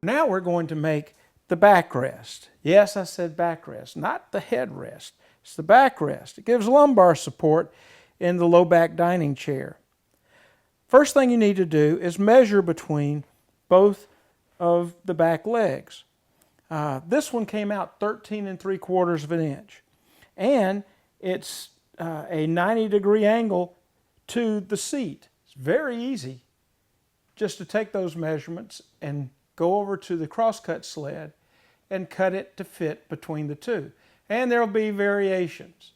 Now we're going to make the backrest. Yes, I said backrest, not the headrest. It's the backrest. It gives lumbar support in the low back dining chair. First thing you need to do is measure between both of the back legs. This one came out 13 3/4 of an inch. And it's a 90-degree angle to the seat. It's very easy just to take those measurements and go over to the crosscut sled and cut it to fit between the two. And there'll be variations.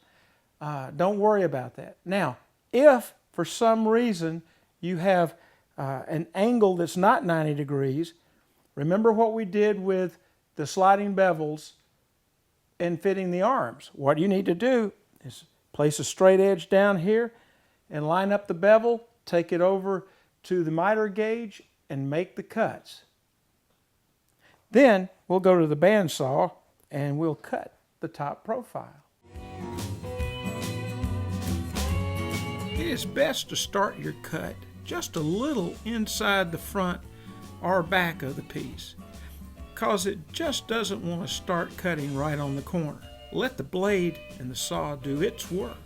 Don't worry about that. Now, if for some reason you have an angle that's not 90 degrees, remember what we did with the sliding bevels and fitting the arms. What you need to do is place a straight edge down here and line up the bevel, take it over to the miter gauge and make the cuts. Then we'll go to the bandsaw and we'll cut the top profile. It is best to start your cut just a little inside the front or back of the piece, because it just doesn't want to start cutting right on the corner. Let the blade and the saw do its work.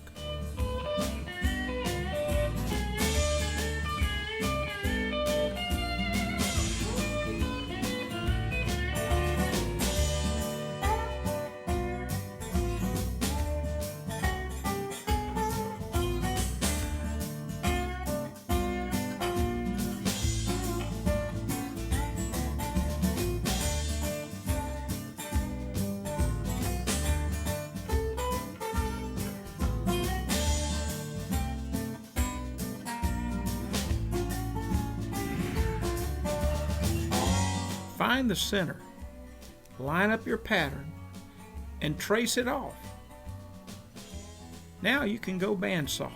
Find the center, line up your pattern, and trace it off. Now you can go bandsaw.